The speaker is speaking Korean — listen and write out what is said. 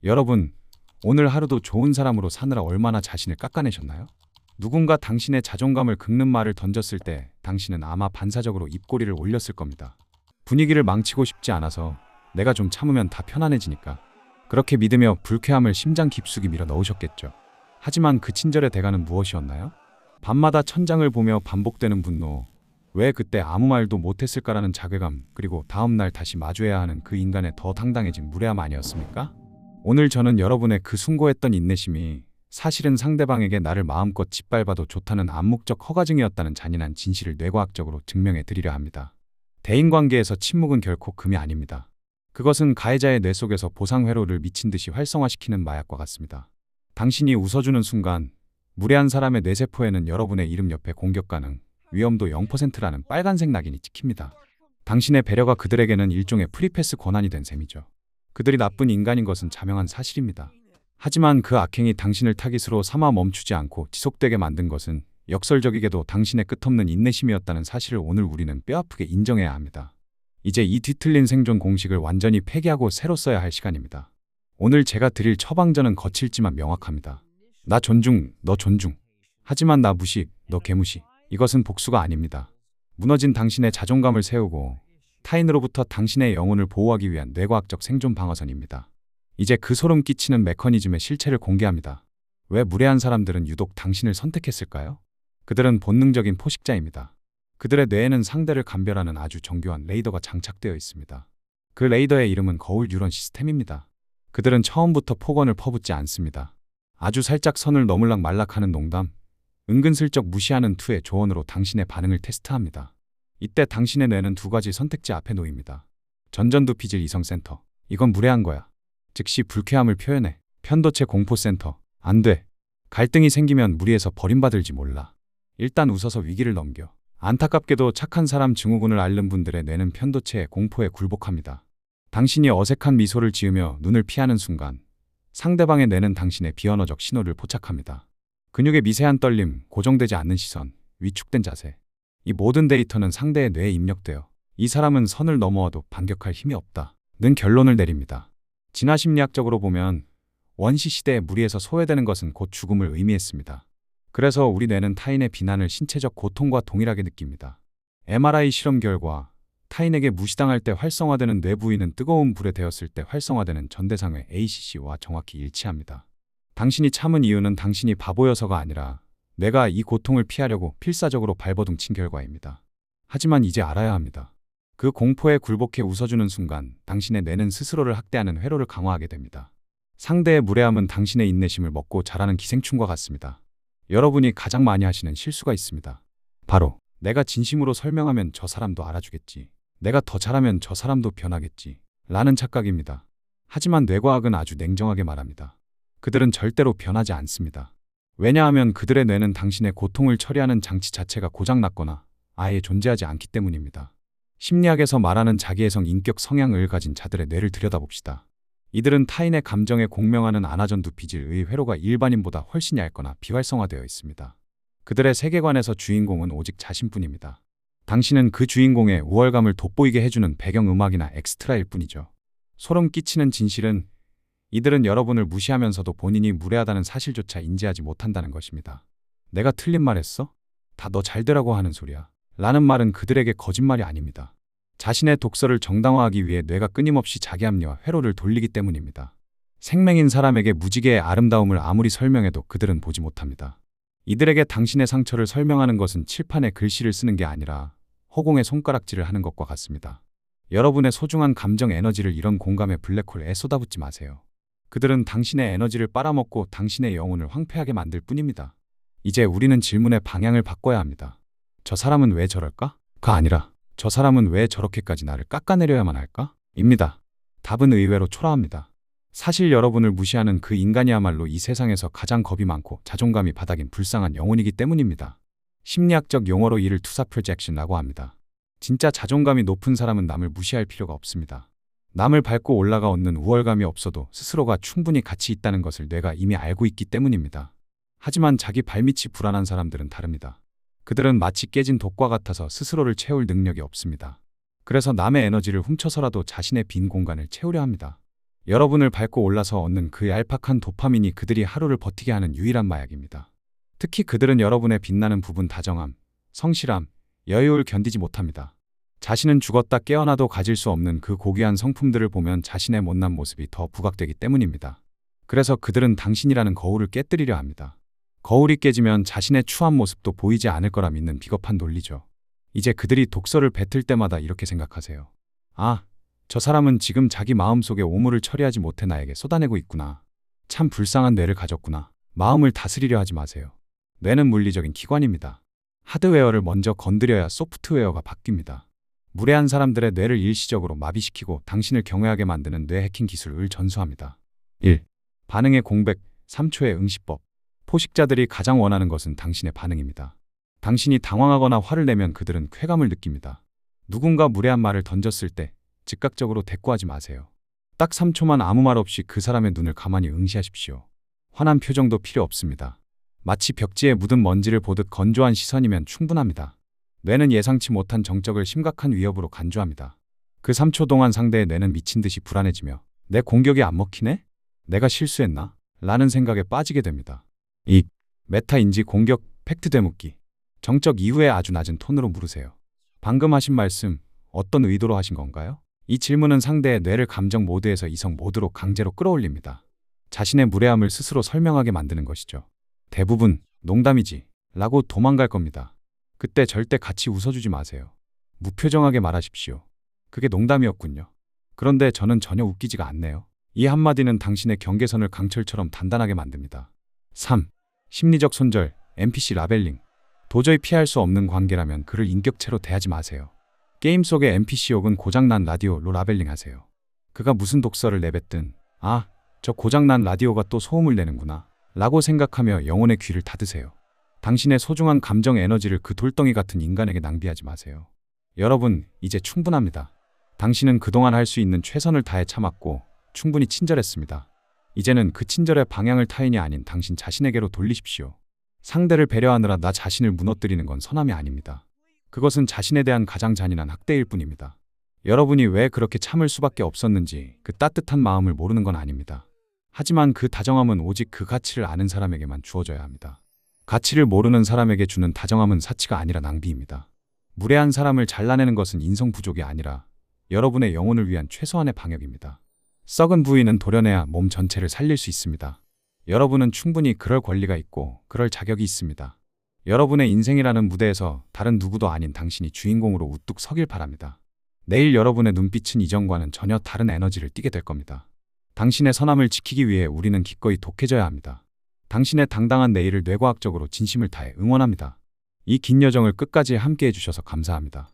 여러분, 오늘 하루도 좋은 사람으로 사느라 얼마나 자신을 깎아내셨나요? 누군가 당신의 자존감을 긁는 말을 던졌을 때 당신은 아마 반사적으로 입꼬리를 올렸을 겁니다. 분위기를 망치고 싶지 않아서 내가 좀 참으면 다 편안해지니까. 그렇게 믿으며 불쾌함을 심장 깊숙이 밀어 넣으셨겠죠. 하지만 그 친절의 대가는 무엇이었나요? 밤마다 천장을 보며 반복되는 분노, 왜 그때 아무 말도 못했을까라는 자괴감, 그리고 다음날 다시 마주해야 하는 그 인간의 더 당당해진 무례함 아니었습니까? 오늘 저는 여러분의 그 숭고했던 인내심이 사실은 상대방에게 나를 마음껏 짓밟아도 좋다는 암묵적 허가증이었다는 잔인한 진실을 뇌과학적으로 증명해 드리려 합니다. 대인관계에서 침묵은 결코 금이 아닙니다. 그것은 가해자의 뇌 속에서 보상회로를 미친 듯이 활성화시키는 마약과 같습니다. 당신이 웃어주는 순간 무례한 사람의 뇌세포에는 여러분의 이름 옆에 공격 가능, 위험도 0%라는 빨간색 낙인이 찍힙니다. 당신의 배려가 그들에게는 일종의 프리패스 권한이 된 셈이죠. 그들이 나쁜 인간인 것은 자명한 사실입니다. 하지만 그 악행이 당신을 타깃으로 삼아 멈추지 않고 지속되게 만든 것은 역설적이게도 당신의 끝없는 인내심이었다는 사실을 오늘 우리는 뼈아프게 인정해야 합니다. 이제 이 뒤틀린 생존 공식을 완전히 폐기하고 새로 써야 할 시간입니다. 오늘 제가 드릴 처방전은 거칠지만 명확합니다. 나 존중, 너 존중. 하지만 나 무시, 너 개무시. 이것은 복수가 아닙니다. 무너진 당신의 자존감을 세우고 타인으로부터 당신의 영혼을 보호하기 위한 뇌과학적 생존 방어선입니다. 이제 그 소름 끼치는 메커니즘의 실체를 공개합니다. 왜 무례한 사람들은 유독 당신을 선택했을까요? 그들은 본능적인 포식자입니다. 그들의 뇌에는 상대를 감별하는 아주 정교한 레이더가 장착되어 있습니다. 그 레이더의 이름은 거울 뉴런 시스템입니다. 그들은 처음부터 폭언을 퍼붓지 않습니다. 아주 살짝 선을 넘을락 말락하는 농담, 은근슬쩍 무시하는 투의 조언으로 당신의 반응을 테스트합니다. 이때 당신의 뇌는 두 가지 선택지 앞에 놓입니다. 전전두피질 이성센터, 이건 무례한 거야. 즉시 불쾌함을 표현해. 편도체 공포센터, 안 돼. 갈등이 생기면 무리해서 버림받을지 몰라. 일단 웃어서 위기를 넘겨. 안타깝게도 착한 사람 증후군을 앓는 분들의 뇌는 편도체의 공포에 굴복합니다. 당신이 어색한 미소를 지으며 눈을 피하는 순간 상대방의 뇌는 당신의 비언어적 신호를 포착합니다. 근육의 미세한 떨림, 고정되지 않는 시선, 위축된 자세. 이 모든 데이터는 상대의 뇌에 입력되어 이 사람은 선을 넘어와도 반격할 힘이 없다 는 결론을 내립니다. 진화 심리학적으로 보면 원시 시대에 무리해서 소외되는 것은 곧 죽음을 의미했습니다. 그래서 우리 뇌는 타인의 비난을 신체적 고통과 동일하게 느낍니다. MRI 실험 결과 타인에게 무시당할 때 활성화되는 뇌 부위는 뜨거운 불에 데웠을 때 활성화되는 전대상회 ACC와 정확히 일치합니다. 당신이 참은 이유는 당신이 바보여서가 아니라 내가 이 고통을 피하려고 필사적으로 발버둥 친 결과입니다. 하지만 이제 알아야 합니다. 그 공포에 굴복해 웃어주는 순간 당신의 뇌는 스스로를 학대하는 회로를 강화하게 됩니다. 상대의 무례함은 당신의 인내심을 먹고 자라는 기생충과 같습니다. 여러분이 가장 많이 하시는 실수가 있습니다. 바로 내가 진심으로 설명하면 저 사람도 알아주겠지. 내가 더 잘하면 저 사람도 변하겠지. 라는 착각입니다. 하지만 뇌과학은 아주 냉정하게 말합니다. 그들은 절대로 변하지 않습니다. 왜냐하면 그들의 뇌는 당신의 고통을 처리하는 장치 자체가 고장났거나 아예 존재하지 않기 때문입니다. 심리학에서 말하는 자기애성 인격 성향을 가진 자들의 뇌를 들여다봅시다. 이들은 타인의 감정에 공명하는 아나전두피질의 회로가 일반인보다 훨씬 얇거나 비활성화되어 있습니다. 그들의 세계관에서 주인공은 오직 자신뿐입니다. 당신은 그 주인공의 우월감을 돋보이게 해주는 배경음악이나 엑스트라일 뿐이죠. 소름 끼치는 진실은 이들은 여러분을 무시하면서도 본인이 무례하다는 사실조차 인지하지 못한다는 것입니다. 내가 틀린 말 했어? 다 너 잘되라고 하는 소리야. 라는 말은 그들에게 거짓말이 아닙니다. 자신의 독서를 정당화하기 위해 뇌가 끊임없이 자기 합리화 회로를 돌리기 때문입니다. 생명인 사람에게 무지개의 아름다움을 아무리 설명해도 그들은 보지 못합니다. 이들에게 당신의 상처를 설명하는 것은 칠판에 글씨를 쓰는 게 아니라 허공에 손가락질을 하는 것과 같습니다. 여러분의 소중한 감정 에너지를 이런 공감의 블랙홀에 쏟아붓지 마세요. 그들은 당신의 에너지를 빨아먹고 당신의 영혼을 황폐하게 만들 뿐입니다. 이제 우리는 질문의 방향을 바꿔야 합니다. 저 사람은 왜 저럴까? 가 아니라 저 사람은 왜 저렇게까지 나를 깎아내려야만 할까? 입니다. 답은 의외로 초라합니다. 사실 여러분을 무시하는 그 인간이야말로 이 세상에서 가장 겁이 많고 자존감이 바닥인 불쌍한 영혼이기 때문입니다. 심리학적 용어로 이를 투사 프로젝션이라고 합니다. 진짜 자존감이 높은 사람은 남을 무시할 필요가 없습니다. 남을 밟고 올라가 얻는 우월감이 없어도 스스로가 충분히 가치 있다는 것을 뇌가 이미 알고 있기 때문입니다. 하지만 자기 발밑이 불안한 사람들은 다릅니다. 그들은 마치 깨진 독과 같아서 스스로를 채울 능력이 없습니다. 그래서 남의 에너지를 훔쳐서라도 자신의 빈 공간을 채우려 합니다. 여러분을 밟고 올라서 얻는 그 얄팍한 도파민이 그들이 하루를 버티게 하는 유일한 마약입니다. 특히 그들은 여러분의 빛나는 부분 다정함, 성실함, 여유를 견디지 못합니다. 자신은 죽었다 깨어나도 가질 수 없는 그 고귀한 성품들을 보면 자신의 못난 모습이 더 부각되기 때문입니다. 그래서 그들은 당신이라는 거울을 깨뜨리려 합니다. 거울이 깨지면 자신의 추한 모습도 보이지 않을 거라 믿는 비겁한 논리죠. 이제 그들이 독서를 뱉을 때마다 이렇게 생각하세요. 아, 저 사람은 지금 자기 마음속에 오물을 처리하지 못해 나에게 쏟아내고 있구나. 참 불쌍한 뇌를 가졌구나. 마음을 다스리려 하지 마세요. 뇌는 물리적인 기관입니다. 하드웨어를 먼저 건드려야 소프트웨어가 바뀝니다. 무례한 사람들의 뇌를 일시적으로 마비시키고 당신을 경외하게 만드는 뇌 해킹 기술을 전수합니다. 1. 반응의 공백, 3초의 응시법. 포식자들이 가장 원하는 것은 당신의 반응입니다. 당신이 당황하거나 화를 내면 그들은 쾌감을 느낍니다. 누군가 무례한 말을 던졌을 때 즉각적으로 대꾸하지 마세요. 딱 3초만 아무 말 없이 그 사람의 눈을 가만히 응시하십시오. 화난 표정도 필요 없습니다. 마치 벽지에 묻은 먼지를 보듯 건조한 시선이면 충분합니다. 뇌는 예상치 못한 정적을 심각한 위협으로 간주합니다. 그 3초 동안 상대의 뇌는 미친 듯이 불안해지며 내 공격이 안 먹히네? 내가 실수했나? 라는 생각에 빠지게 됩니다. 2. 메타인지 공격, 팩트 되묻기. 정적 이후에 아주 낮은 톤으로 물으세요. 방금 하신 말씀, 어떤 의도로 하신 건가요? 이 질문은 상대의 뇌를 감정 모드에서 이성 모드로 강제로 끌어올립니다. 자신의 무례함을 스스로 설명하게 만드는 것이죠. 대부분 농담이지 라고 도망갈 겁니다. 그때 절대 같이 웃어주지 마세요. 무표정하게 말하십시오. 그게 농담이었군요. 그런데 저는 전혀 웃기지가 않네요. 이 한마디는 당신의 경계선을 강철처럼 단단하게 만듭니다. 3. 심리적 손절, NPC 라벨링. 도저히 피할 수 없는 관계라면 그를 인격체로 대하지 마세요. 게임 속의 NPC 혹은 고장난 라디오로 라벨링 하세요. 그가 무슨 독서를 내뱉든 아, 저 고장난 라디오가 또 소음을 내는구나 라고 생각하며 영혼의 귀를 닫으세요. 당신의 소중한 감정 에너지를 그 돌덩이 같은 인간에게 낭비하지 마세요. 여러분, 이제 충분합니다. 당신은 그동안 할 수 있는 최선을 다해 참았고 충분히 친절했습니다. 이제는 그 친절의 방향을 타인이 아닌 당신 자신에게로 돌리십시오. 상대를 배려하느라 나 자신을 무너뜨리는 건 선함이 아닙니다. 그것은 자신에 대한 가장 잔인한 학대일 뿐입니다. 여러분이 왜 그렇게 참을 수밖에 없었는지 그 따뜻한 마음을 모르는 건 아닙니다. 하지만 그 다정함은 오직 그 가치를 아는 사람에게만 주어져야 합니다. 가치를 모르는 사람에게 주는 다정함은 사치가 아니라 낭비입니다. 무례한 사람을 잘라내는 것은 인성 부족이 아니라 여러분의 영혼을 위한 최소한의 방역입니다. 썩은 부위는 도려내야 몸 전체를 살릴 수 있습니다. 여러분은 충분히 그럴 권리가 있고 그럴 자격이 있습니다. 여러분의 인생이라는 무대에서 다른 누구도 아닌 당신이 주인공으로 우뚝 서길 바랍니다. 내일 여러분의 눈빛은 이전과는 전혀 다른 에너지를 띠게 될 겁니다. 당신의 선함을 지키기 위해 우리는 기꺼이 독해져야 합니다. 당신의 당당한 내일을 뇌과학적으로 진심을 다해 응원합니다. 이 긴 여정을 끝까지 함께 해주셔서 감사합니다.